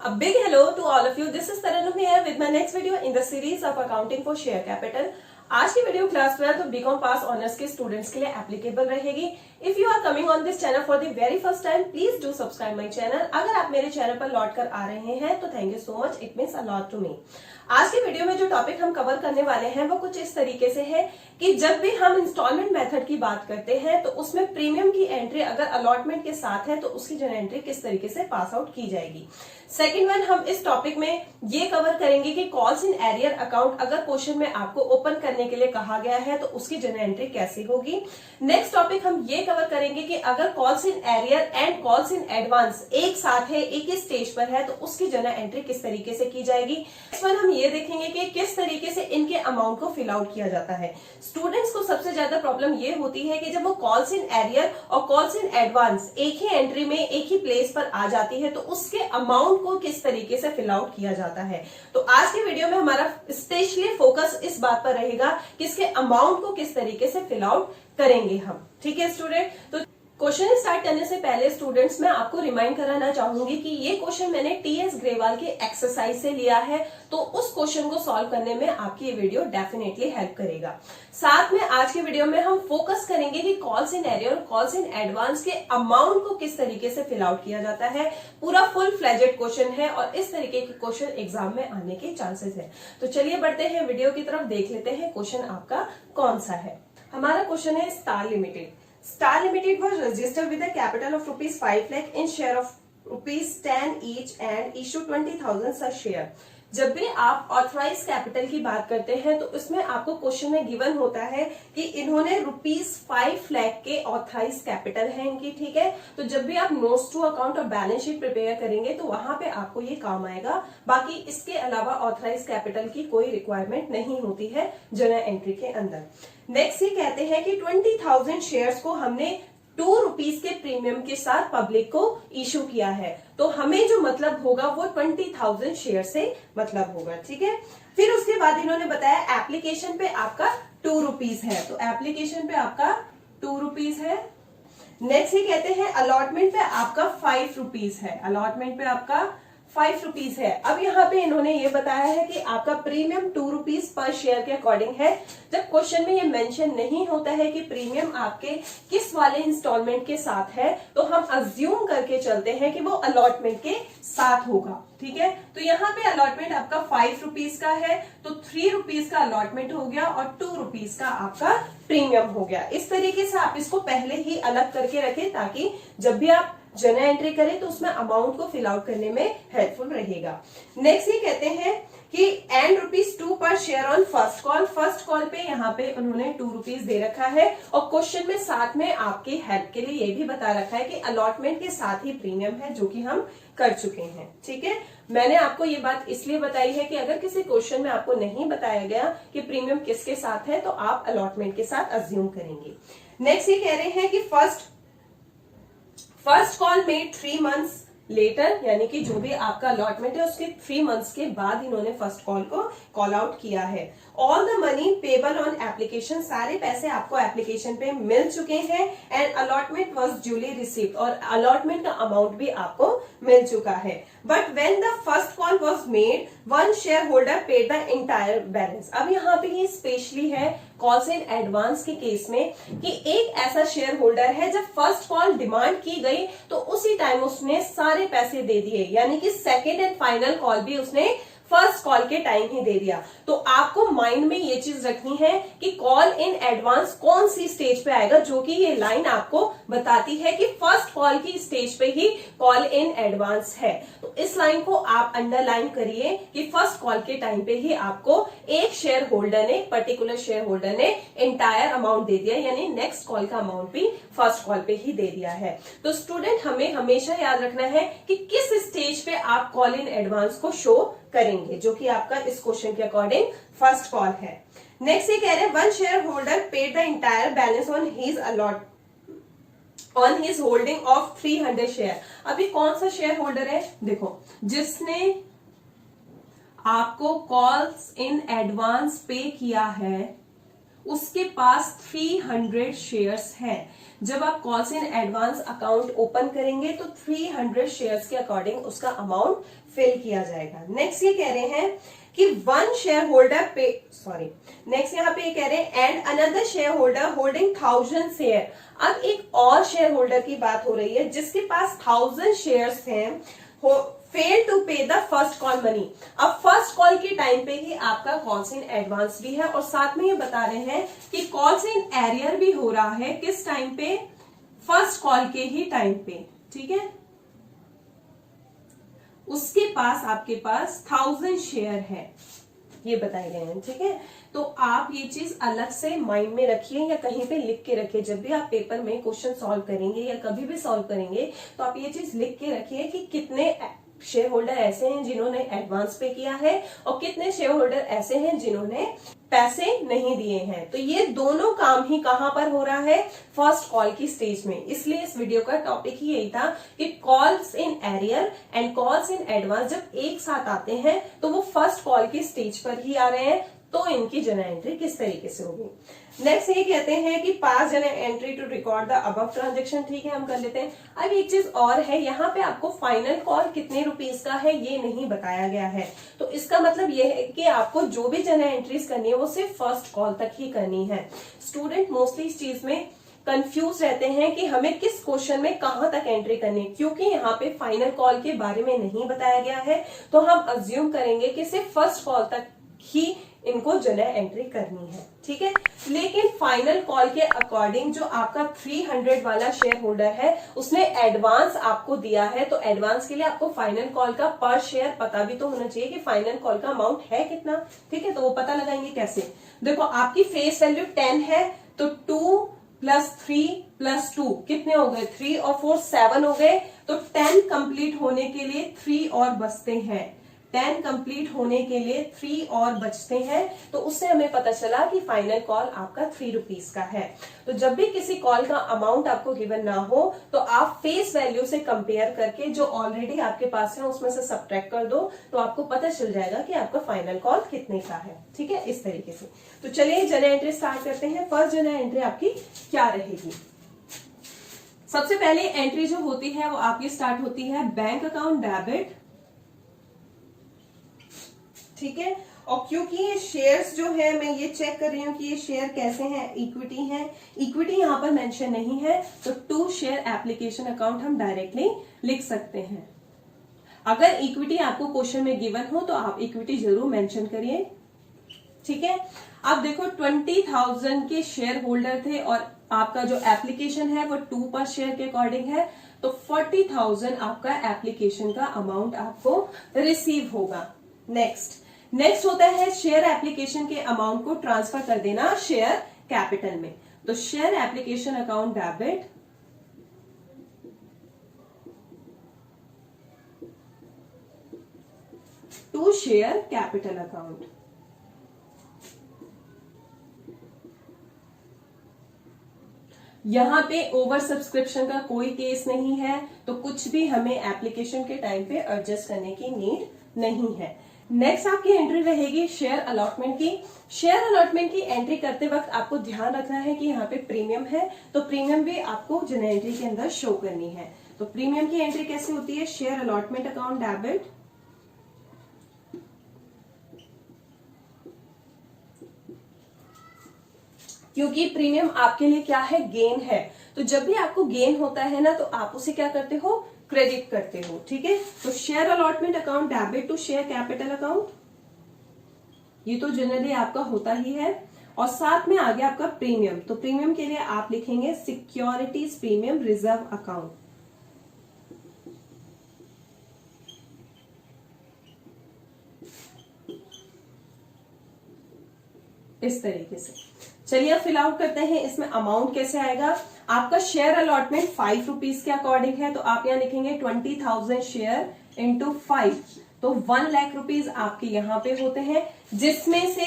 A big hello to all of you. This is Taranum here with my next video in the series of accounting for share capital. आज की video class 12 B Com pass honours के students के लिए applicable रहेगी. If you are coming on this channel for the very first time, please do subscribe my channel. अगर आप मेरे channel पर लौट कर आ रहे हैं तो thank you so much, it means a lot to me. आज की वीडियो में जो टॉपिक हम कवर करने वाले हैं वो कुछ इस तरीके से है कि जब भी हम इंस्टॉलमेंट मेथड की बात करते हैं तो उसमें प्रीमियम की एंट्री अगर अलॉटमेंट के साथ है तो उसकी जो एंट्री किस तरीके से पास आउट की जाएगी. सेकेंड वन, हम इस टॉपिक में ये कवर करेंगे कि कॉल्स इन एरियर अकाउंट अगर क्वेश्चन में आपको ओपन करने के लिए कहा गया है तो उसकी जनरल एंट्री कैसी होगी. नेक्स्ट टॉपिक हम ये कवर करेंगे कि अगर calls in arrear and calls in advance एक साथ है, एक ही स्टेज पर है, तो उसकी जनरल एंट्री किस तरीके से की जाएगी. नेक्स्ट वन हम ये देखेंगे कि किस तरीके से इनके अमाउंट को फिल आउट किया जाता है. स्टूडेंट्स को सबसे ज्यादा प्रॉब्लम ये होती है कि जब वो कॉल्स इन एरियर और कॉल्स इन एडवांस एक ही एंट्री में एक ही प्लेस पर आ जाती है तो उसके अमाउंट को किस तरीके से फिल आउट किया जाता है. तो आज की वीडियो में हमारा स्पेशली फोकस इस बात पर रहेगा कि इसके अमाउंट को किस तरीके से फिल आउट करेंगे हम. ठीक है स्टूडेंट, तो क्वेश्चन स्टार्ट करने से पहले स्टूडेंट्स मैं आपको रिमाइंड कराना चाहूंगी कि ये क्वेश्चन मैंने टीएस ग्रेवाल के एक्सरसाइज से लिया है, तो उस क्वेश्चन को सॉल्व करने में आपकी ये वीडियो डेफिनेटली हेल्प करेगा. साथ में आज की वीडियो में हम फोकस करेंगे कि कॉल्स इन एरियर और कॉल्स इन एडवांस के अमाउंट को किस तरीके से फिल आउट किया जाता है. पूरा फुल फ्लेजेड क्वेश्चन है और इस तरीके के क्वेश्चन एग्जाम में आने के चांसेस है. तो चलिए बढ़ते हैं वीडियो की तरफ, देख लेते हैं क्वेश्चन आपका कौन सा है. हमारा क्वेश्चन है star limited. Star Limited was registered with a capital of rupees 5 lakh in share of rupees 10 each and issue 20,000 such share. जब भी आप ऑथराइज कैपिटल की बात करते हैं तो इसमें आपको क्वेश्चन में गिवन होता है कि इन्होंने रुपीज 5 लाख के ऑथराइज कैपिटल है इनकी. ठीक है, तो जब भी आप नोट्स टू अकाउंट और बैलेंस शीट प्रिपेयर करेंगे तो वहां पे आपको ये काम आएगा. बाकी इसके अलावा ऑथराइज कैपिटल की कोई रिक्वायरमेंट नहीं होती है जनरल एंट्री के अंदर. नेक्स्ट ये कहते हैं कि 20,000 शेयर्स को हमने 2 रुपीज के प्रीमियम के साथ पब्लिक को इशू किया है, तो हमें जो मतलब होगा वो 20,000 शेयर से मतलब होगा. ठीक है, फिर उसके बाद इन्होंने बताया एप्लीकेशन पे आपका 2 रुपीज है, तो एप्लीकेशन पे आपका 2 रुपीज है. नेक्स्ट ये कहते हैं अलॉटमेंट पे आपका 5 रुपीज है, अलॉटमेंट पे आपका 5 रुपीज है. अब यहाँ पे इन्होंने ये बताया है कि आपका प्रीमियम 2 रुपीज पर शेयर के अकॉर्डिंग है. जब क्वेश्चन में ये मेंशन नहीं होता है कि प्रीमियम आपके किस वाले इंस्टॉलमेंट के साथ है, तो हम अज्यूम करके चलते हैं कि वो अलॉटमेंट के साथ होगा. ठीक है, तो यहाँ पे अलॉटमेंट आपका 5 रुपीज का है, तो 3 रुपीज का अलॉटमेंट हो गया और 2 रुपीज का आपका प्रीमियम हो गया. इस तरीके से आप इसको पहले ही अलग करके रखें ताकि जब भी आप जनरल एंट्री करें तो उसमें अमाउंट को फिल आउट करने में हेल्पफुल रहेगा. नेक्स्ट ये कहते हैं कि एंड ₹2 पर share on first call. First call पे यहाँ पे उन्होंने 2 रुपीज दे रखा है और क्वेश्चन में साथ में आपके हेल्प के लिए ये भी बता रखा है कि अलॉटमेंट के साथ ही प्रीमियम है, जो कि हम कर चुके हैं. ठीक है, मैंने आपको ये बात इसलिए बताई है कि अगर किसी क्वेश्चन में आपको नहीं बताया गया कि प्रीमियम किसके साथ है तो आप अलॉटमेंट के साथ अज्यूम करेंगे. नेक्स्ट ये कह रहे हैं कि फर्स्ट कॉल में 3 मंथ्स लेटर, यानी कि जो भी आपका अलॉटमेंट है उसके 3 मंथ्स के बाद इन्होंने फर्स्ट कॉल को कॉल आउट किया है. All the money payable on application, सारे पैसे आपको एप्लीकेशन पे मिल चुके हैं. And allotment was duly received, और अलॉटमेंट का अमाउंट भी आपको मिल चुका है. But when the first call was made, one share holder paid the entire balance. अब यहाँ पे ये स्पेशली है कॉल्स इन एडवांस के केस में कि एक ऐसा शेयर होल्डर है जब फर्स्ट कॉल डिमांड की गई तो उसी टाइम उसने सारे पैसे दे दिए, यानी कि सेकेंड एंड फाइनल कॉल भी उसने फर्स्ट कॉल के टाइम ही दे दिया. तो आपको माइंड में ये चीज रखनी है कि कॉल इन एडवांस कौन सी स्टेज पे आएगा, जो कि ये लाइन आपको बताती है कि फर्स्ट कॉल की स्टेज पे ही कॉल इन एडवांस है. तो इस लाइन को आप अंडरलाइन करिए कि फर्स्ट कॉल के टाइम पे ही आपको एक शेयर होल्डर ने, पर्टिकुलर शेयर होल्डर ने एंटायर अमाउंट दे दिया, यानी नेक्स्ट कॉल का अमाउंट भी फर्स्ट कॉल पे ही दे दिया है. तो स्टूडेंट हमें हमेशा याद रखना है कि किस स्टेज पे आप कॉल इन एडवांस को शो करेंगे, जो कि आपका इस क्वेश्चन के अकॉर्डिंग फर्स्ट कॉल है. नेक्स्ट ये कह रहे हैं one share holder paid the entire balance on his holding of 300 share. अभी कौन सा शेयर होल्डर है, देखो, जिसने आपको कॉल्स इन एडवांस पे किया है उसके पास 300 शेयर्स हैं. जब आप calls in advance account open करेंगे तो 300 शेयर्स के अकॉर्डिंग उसका अमाउंट फिल किया जाएगा। नेक्स्ट ये कह रहे हैं कि वन शेयर होल्डर पे नेक्स्ट यहाँ पे ये कह रहे हैं and another share holder holding 1000 share. अब एक और शेयर होल्डर की बात हो रही है जिसके पास 1000 शेयर्स हैं, फेल टू पे द फर्स्ट कॉल मनी। अब फर्स्ट कॉल के टाइम पे ही आपका कॉल्स इन एडवांस भी है और साथ में ये बता रहे हैं कि कॉल्स इन एरियर भी हो रहा है किस टाइम पे, फर्स्ट कॉल के ही टाइम पे, ठीक है। उसके पास आपके पास 1000 शेयर है, ये बताए गए हैं, ठीक है। तो आप ये चीज अलग से माइंड में रखिए या कहीं पे लिख के रखिए। जब भी आप पेपर में क्वेश्चन सॉल्व करेंगे या कभी भी सॉल्व करेंगे तो आप ये चीज लिख के रखिए कि कितने शेयर होल्डर ऐसे हैं जिन्होंने एडवांस पे किया है और कितने शेयर होल्डर ऐसे हैं जिन्होंने पैसे नहीं दिए हैं। तो ये दोनों काम ही कहां पर हो रहा है, फर्स्ट कॉल की स्टेज में। इसलिए इस वीडियो का टॉपिक ही यही था कि calls in arrear and calls in advance जब एक साथ आते हैं तो वो फर्स्ट कॉल की स्टेज पर ही आ रहे हैं, तो इनकी जर्नल एंट्री किस तरीके से होगी। नेक्स्ट ये कहते हैं कि pass journal entry to record the above transaction, ठीक है, हम कर लेते हैं। अब एक चीज और है, यहाँ पे आपको फाइनल कॉल कितने रुपीस का है ये नहीं बताया गया है। तो इसका मतलब ये है कि आपको जो भी जर्नल एंट्रीज करनी है वो सिर्फ फर्स्ट कॉल तक ही करनी है। स्टूडेंट मोस्टली इस चीज में कंफ्यूज रहते हैं कि हमें किस क्वेश्चन में कहां तक एंट्री करनी है। क्योंकि यहाँ पे फाइनल कॉल के बारे में नहीं बताया गया है तो हम अज्यूम करेंगे कि सिर्फ फर्स्ट कॉल तक ही इनको जर्नल एंट्री करनी है, ठीक है। लेकिन फाइनल कॉल के अकॉर्डिंग जो आपका 300 वाला शेयर होल्डर है उसने एडवांस आपको दिया है, तो एडवांस के लिए आपको फाइनल कॉल का पर शेयर पता भी तो होना चाहिए कि फाइनल कॉल का अमाउंट है कितना, ठीक है। तो वो पता लगाएंगे कैसे, देखो आपकी फेस वैल्यू 10 है तो 2 + 3 + 2 कितने हो गए, 3 और 4 7 हो गए। तो 10 कंप्लीट होने के लिए 3 और बचते हैं, 10 कंप्लीट होने के लिए 3 और बचते हैं। तो उससे हमें पता चला कि फाइनल कॉल आपका 3 रुपीस का है। तो जब भी किसी कॉल का अमाउंट आपको गिवन ना हो तो आप फेस वैल्यू से कंपेयर करके जो ऑलरेडी आपके पास है उसमें से सब्ट्रैक्ट कर दो तो आपको पता चल जाएगा कि आपका फाइनल कॉल कितने का है, ठीक है, इस तरीके से। तो चलिए जर्नल एंट्री स्टार्ट करते हैं। फर्स्ट जर्नल एंट्री आपकी क्या रहेगी। सबसे पहले एंट्री जो होती है वो आपकी स्टार्ट होती है बैंक अकाउंट डेबिट, ठीक है। और क्योंकि ये शेयर्स जो है मैं ये चेक कर रही हूं कि ये शेयर कैसे हैं, इक्विटी है, इक्विटी यहां पर मेंशन नहीं है तो टू शेयर एप्लीकेशन अकाउंट हम डायरेक्टली लिख सकते हैं। अगर इक्विटी आपको क्वेश्चन में गिवन हो तो आप इक्विटी जरूर मेंशन करिए, ठीक है। अब देखो 20,000 के शेयर होल्डर थे और आपका जो एप्लीकेशन है वो 2 पर शेयर के अकॉर्डिंग है, तो 40,000 आपका एप्लीकेशन का अमाउंट आपको रिसीव होगा। नेक्स्ट होता है शेयर एप्लीकेशन के अमाउंट को ट्रांसफर कर देना शेयर कैपिटल में। तो share application account debit to share capital account. यहां पे ओवर सब्सक्रिप्शन का कोई केस नहीं है तो कुछ भी हमें एप्लीकेशन के टाइम पे एडजस्ट करने की नीड नहीं है। नेक्स्ट आपकी एंट्री रहेगी शेयर अलॉटमेंट की। शेयर अलॉटमेंट की एंट्री करते वक्त आपको ध्यान रखना है कि यहाँ पे प्रीमियम है तो प्रीमियम भी आपको जर्नल एंट्री के अंदर शो करनी है। तो प्रीमियम की एंट्री कैसे होती है, शेयर अलॉटमेंट अकाउंट डेबिट क्योंकि प्रीमियम आपके लिए क्या है, गेन है। तो जब भी आपको गेन होता है ना तो आप उसे क्या करते हो, क्रेडिट करते हो, ठीक है। तो share allotment account debit to share capital account, ये तो जनरली आपका होता ही है। और साथ में आ गया आपका प्रीमियम, तो प्रीमियम के लिए आप लिखेंगे सिक्योरिटीज प्रीमियम रिजर्व अकाउंट। इस तरीके से चलिए अब फिल आउट करते हैं इसमें अमाउंट कैसे आएगा। आपका शेयर अलॉटमेंट 5 रुपीज के अकॉर्डिंग है तो आप यहाँ लिखेंगे 20,000 शेयर इंटू 5, तो 1 लाख रुपीज आपके यहाँ पे होते हैं, जिसमें से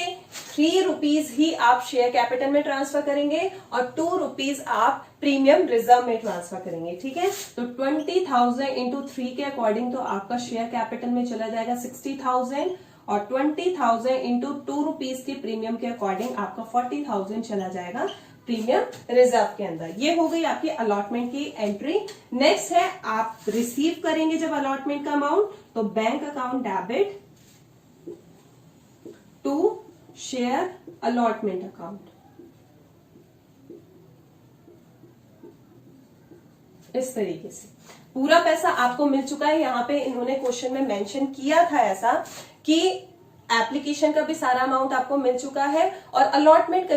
3 रुपीज ही आप शेयर कैपिटल में ट्रांसफर करेंगे और 2 रुपीज आप प्रीमियम रिजर्व में ट्रांसफर करेंगे, ठीक है। तो 20,000 इंटू 3 के अकॉर्डिंग तो आपका शेयर कैपिटल में चला जाएगा 60,000 और 20,000 इंटू 2 रुपीज के प्रीमियम के अकॉर्डिंग आपका 40,000 चला जाएगा प्रीमियम रिजर्व के अंदर। ये हो गई आपकी अलॉटमेंट की एंट्री। नेक्स्ट है आप रिसीव करेंगे जब अलॉटमेंट का अमाउंट, तो bank account debit to share allotment account, इस तरीके से पूरा पैसा आपको मिल चुका है। यहाँ पे इन्होंने क्वेश्चन में मेंशन किया था ऐसा कि एप्लीकेशन का भी सारा अमाउंट आपको मिल चुका है और अलॉटमेंट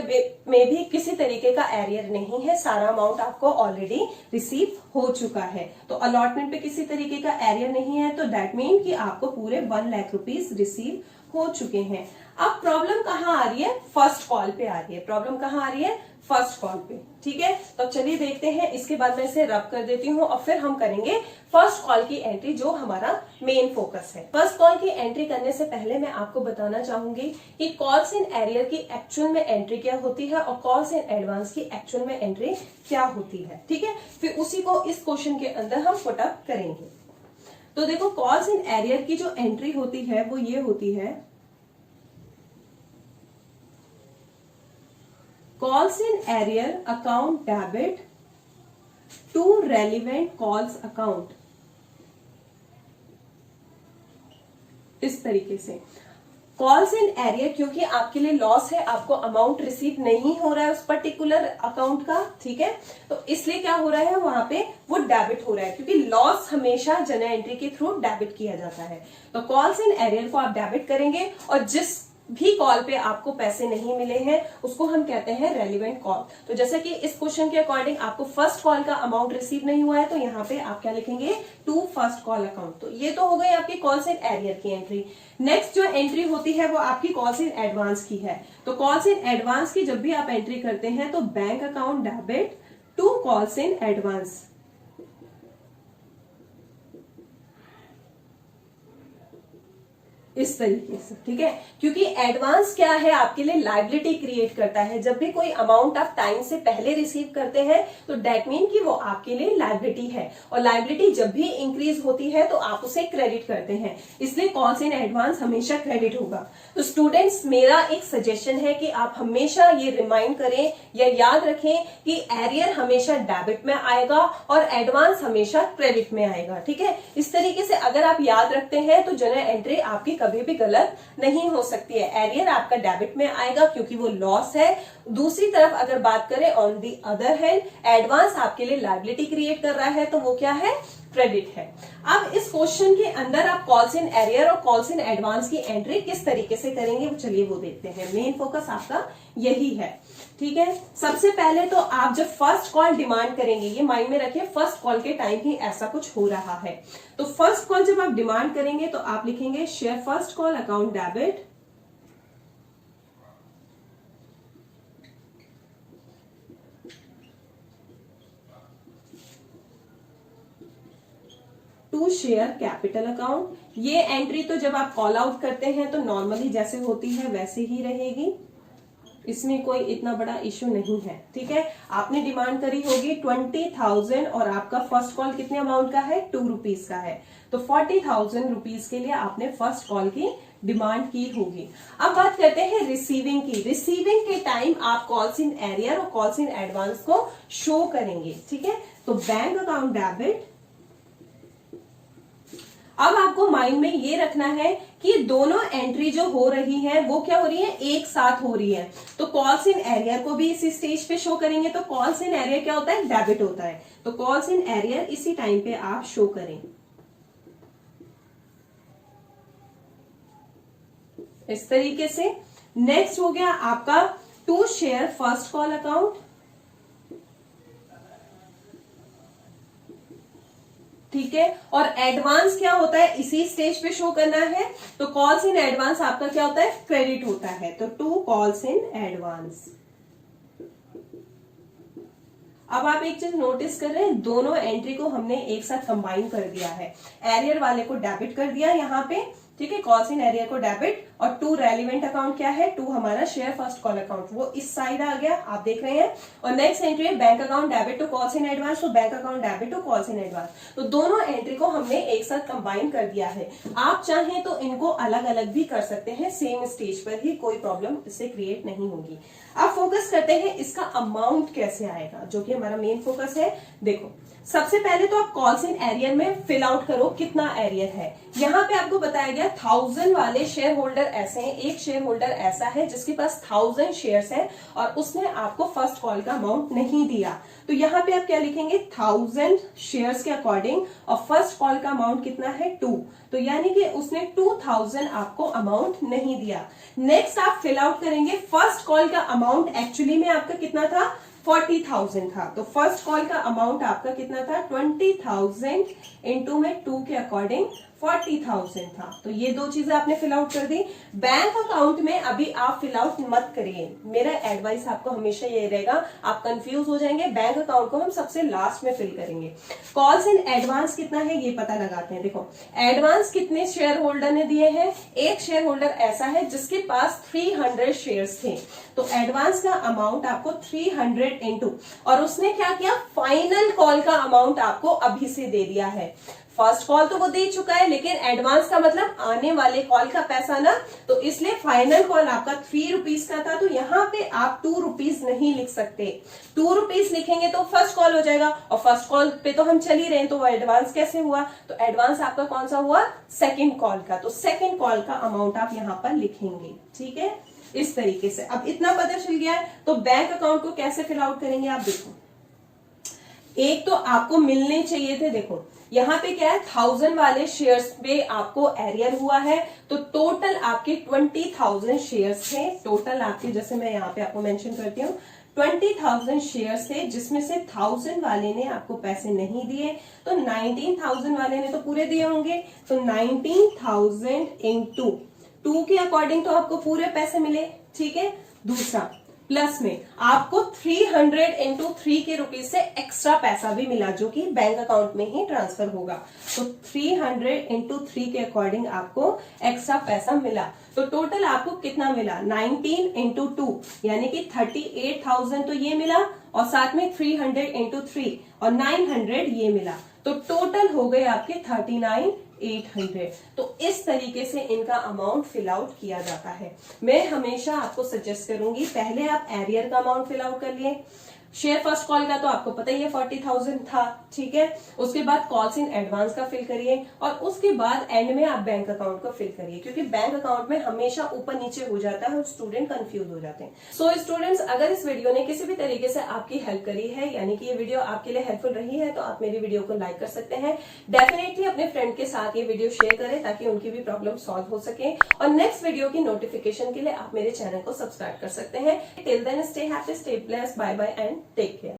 में भी किसी तरीके का एरियर नहीं है, सारा अमाउंट आपको ऑलरेडी रिसीव हो चुका है। तो अलॉटमेंट पे किसी तरीके का एरियर नहीं है, तो दैट मीन कि आपको पूरे 1 लाख रुपीज रिसीव हो चुके हैं। अब प्रॉब्लम कहाँ आ रही है? फर्स्ट कॉल पे आ रही है। प्रॉब्लम कहाँ आ रही है? फर्स्ट कॉल पे। ठीक है, तो चलिए देखते हैं। इसके बाद मैं इसे रब कर देती हूँ और फिर हम करेंगे फर्स्ट कॉल की एंट्री, जो हमारा मेन फोकस है। फर्स्ट कॉल की एंट्री करने से पहले मैं आपको बताना चाहूंगी कि कॉल्स इन एरियर की एक्चुअल में एंट्री क्या होती है और कॉल्स इन एडवांस की एक्चुअल में एंट्री क्या होती है। ठीक है, फिर उसी को इस क्वेश्चन के अंदर हम पुट अप करेंगे। तो देखो, कॉल्स इन एरियर की जो एंट्री होती है वो ये होती है, calls in arrear account debit to relevant calls account, इस तरीके से। कॉल्स इन एरियर क्योंकि आपके लिए लॉस है, आपको अमाउंट रिसीव नहीं हो रहा है उस पर्टिकुलर अकाउंट का, ठीक है, तो इसलिए क्या हो रहा है वहां पे वो डेबिट हो रहा है, क्योंकि लॉस हमेशा जनरल एंट्री के थ्रू डेबिट किया जाता है। तो कॉल्स इन एरियर को आप डेबिट करेंगे और जिस भी कॉल पे आपको पैसे नहीं मिले हैं उसको हम कहते हैं रेलिवेंट कॉल। तो जैसे कि इस क्वेश्चन के अकॉर्डिंग आपको फर्स्ट कॉल का अमाउंट रिसीव नहीं हुआ है, तो यहाँ पे आप क्या लिखेंगे? To first call account. तो ये तो हो गई आपकी कॉल्स इन एरियर की एंट्री। नेक्स्ट जो एंट्री होती है वो आपकी कॉल्स इन एडवांस की है। तो कॉल्स इन एडवांस की जब भी आप एंट्री करते हैं तो bank account debit to calls in advance, इस तरीके से। ठीक है, क्योंकि एडवांस क्या है, आपके लिए लायबिलिटी क्रिएट करता है। जब भी कोई अमाउंट आप टाइम से पहले रिसीव करते हैं तो डेट मीन कि वो आपके लिए लायबिलिटी है, और लायबिलिटी जब भी इंक्रीज होती है तो आप उसे क्रेडिट करते हैं, इसलिए कॉल्स इन एडवांस हमेशा क्रेडिट होगा। तो स्टूडेंट्स, मेरा एक सजेशन है कि आप हमेशा ये रिमाइंड करें या याद रखें कि एरियर हमेशा डेबिट में आएगा और एडवांस हमेशा क्रेडिट में आएगा। ठीक है, इस तरीके से अगर आप याद रखते हैं तो जनरल एंट्री आपकी कभी भी गलत नहीं हो सकती है। एरियर आपका डेबिट में आएगा क्योंकि वो लॉस है। दूसरी तरफ अगर बात करें on the other hand, advance आपके लिए लायबिलिटी क्रिएट कर रहा है, तो वो क्या है? क्रेडिट है। अब इस क्वेश्चन के अंदर आप कॉल्स इन एरियर और कॉल्स इन एडवांस की एंट्री किस तरीके से करेंगे, चलिए वो देखते हैं। मेन फोकस आपका यही है। ठीक है, सबसे पहले तो आप जब फर्स्ट कॉल डिमांड करेंगे, ये माइंड में रखिए, फर्स्ट कॉल के टाइम ही ऐसा कुछ हो रहा है। तो फर्स्ट कॉल जब आप डिमांड करेंगे तो आप लिखेंगे share first call account debit to share capital account. ये एंट्री तो जब आप कॉल आउट करते हैं तो नॉर्मली जैसे होती है वैसे ही रहेगी, इसमें कोई इतना बड़ा इश्यू नहीं है। ठीक है, आपने डिमांड करी होगी 20,000 और आपका फर्स्ट कॉल कितने अमाउंट का है? 2 रुपीज का है, तो 40,000 रुपीज के लिए आपने फर्स्ट कॉल की डिमांड की होगी। अब बात करते हैं रिसीविंग की। रिसीविंग के टाइम आप कॉल्स इन एरियर और कॉल्स इन एडवांस को शो करेंगे। ठीक है, तो बैंक अकाउंट डेबिट। अब आपको माइंड में ये रखना है कि दोनों एंट्री जो हो रही है वो क्या हो रही है? एक साथ हो रही है। तो कॉल्स इन एरियर को भी इसी स्टेज पे शो करेंगे। तो कॉल्स इन एरियर क्या होता है? डेबिट होता है। तो कॉल्स इन एरियर इसी टाइम पे आप शो करें, इस तरीके से। नेक्स्ट हो गया आपका to share first call account. ठीक है, और एडवांस क्या होता है? इसी स्टेज पे शो करना है। तो कॉल्स इन एडवांस आपका क्या होता है? क्रेडिट होता है। तो टू कॉल्स इन एडवांस। अब आप एक चीज नोटिस कर रहे हैं, दोनों एंट्री को हमने एक साथ कंबाइन कर दिया है। एरियर वाले को डेबिट कर दिया यहाँ पे ठीक है, कॉल्स इन एरियर को डेबिट, और 2 रेलिवेंट अकाउंट क्या है, 2 हमारा शेयर फर्स्ट कॉल अकाउंट, वो इस साइड आ गया, आप देख रहे हैं। और नेक्स्ट एंट्री है bank account debit to calls in advance, तो bank account debit to calls in advance. तो दोनों एंट्री को हमने एक साथ कंबाइन कर दिया है। आप चाहें तो इनको अलग अलग भी कर सकते हैं, सेम स्टेज पर ही, कोई प्रॉब्लम इससे क्रिएट नहीं होगी। अब फोकस करते हैं इसका अमाउंट कैसे आएगा, जो कि हमारा मेन फोकस है। देखो, सबसे पहले तो आप कॉल्स इन एरियर में फिल आउट करो कितना एरियर है। यहाँ पे आपको बताया गया 1000 वाले शेयर होल्डर ऐसे हैं, एक शेयर होल्डर ऐसा है जिसके पास 1000 शेयर्स है और उसने आपको फर्स्ट कॉल का अमाउंट नहीं दिया। तो यहाँ पे आप क्या लिखेंगे, 1000 शेयर्स के अकॉर्डिंग, और फर्स्ट कॉल का अमाउंट कितना है 2, तो यानी कि उसने 2000 आपको अमाउंट नहीं दिया। नेक्स्ट आप फिल आउट करेंगे फर्स्ट कॉल का अमाउंट, एक्चुअली में आपका कितना था, 40,000 था। तो फर्स्ट कॉल का अमाउंट आपका कितना था, 20,000 इंटू में 2 के अकॉर्डिंग 40,000 था। तो ये दो चीजें आपने फिल आउट कर दी। बैंक अकाउंट में अभी आप फिल आउट मत करिए, मेरा एडवाइस आपको हमेशा ये रहेगा, आप कंफ्यूज हो जाएंगे। बैंक अकाउंट को हम सबसे लास्ट में फिल करेंगे। कॉल्स इन एडवांस कितना है ये पता लगाते हैं। देखो, एडवांस कितने शेयर होल्डर ने दिए हैं, एक शेयर होल्डर ऐसा है जिसके पास 300 शेयर्स थे, तो एडवांस का अमाउंट आपको 300 इंटू, और उसने क्या किया, फाइनल कॉल का अमाउंट आपको अभी से दे दिया है। फर्स्ट कॉल तो वो दे चुका है, लेकिन एडवांस का मतलब आने वाले कॉल का पैसा ना, तो इसलिए फाइनल कॉल आपका 3 रुपीज का था। तो यहाँ पे आप 2 रुपीज नहीं लिख सकते, 2 रुपीज लिखेंगे तो फर्स्ट कॉल हो जाएगा, और फर्स्ट कॉल पे तो हम चल ही रहे हैं, तो वो एडवांस कैसे हुआ। तो एडवांस आपका कौन सा हुआ, सेकेंड कॉल का, तो सेकेंड कॉल का अमाउंट आप यहाँ पर लिखेंगे। ठीक है, इस तरीके से। अब इतना पता चल गया है, तो बैंक अकाउंट को कैसे फिल आउट करेंगे आप देखो। एक तो आपको मिलने चाहिए थे, देखो यहाँ पे क्या है, 1000 वाले शेयर्स पे आपको एरियर हुआ है, तो टोटल आपके 20,000 शेयर्स थे। टोटल आपके, जैसे मैं यहाँ पे आपको मेंशन करती हूँ, 20,000 शेयर्स थे, जिसमें से 1000 वाले ने आपको पैसे नहीं दिए, तो 19,000 वाले ने तो पूरे दिए होंगे। तो 19,000 इंटू 2 के अकॉर्डिंग तो आपको पूरे पैसे मिले। ठीक है, दूसरा प्लस में आपको 300 इंटू 3 के रुपीज से एक्स्ट्रा पैसा भी मिला, जो कि बैंक अकाउंट में ही ट्रांसफर होगा। तो 300 इंटू 3 के अकॉर्डिंग आपको एक्स्ट्रा पैसा मिला। तो टोटल आपको कितना मिला, 19 इंटू 2 यानी कि 38,000 तो ये मिला, और साथ में 300 इंटू 3 और 900 ये मिला। तो टोटल हो गए आपके 39,800। तो इस तरीके से इनका अमाउंट फिल आउट किया जाता है। मैं हमेशा आपको सजेस्ट करूंगी, पहले आप एरियर का अमाउंट फिल आउट कर लिए। शेयर फर्स्ट कॉल का तो आपको पता ही है 40,000 था। ठीक है, उसके बाद कॉल्स इन एडवांस का फिल करिए, और उसके बाद एंड में आप बैंक अकाउंट को फिल करिए, क्योंकि बैंक अकाउंट में हमेशा ऊपर नीचे हो जाता है और स्टूडेंट कंफ्यूज हो जाते हैं। सो स्टूडेंट्स, अगर इस वीडियो ने किसी भी तरीके से आपकी हेल्प करी है, यानी कि ये वीडियो आपके लिए हेल्पफुल रही है, तो आप मेरी वीडियो को लाइक कर सकते हैं। डेफिनेटली अपने फ्रेंड के साथ ये वीडियो शेयर करें, ताकि उनकी भी प्रॉब्लम सॉल्व हो सके। और नेक्स्ट वीडियो की नोटिफिकेशन के लिए आप मेरे चैनल को सब्सक्राइब कर सकते हैं। Till then, stay happy, stay blessed, bye bye and take care.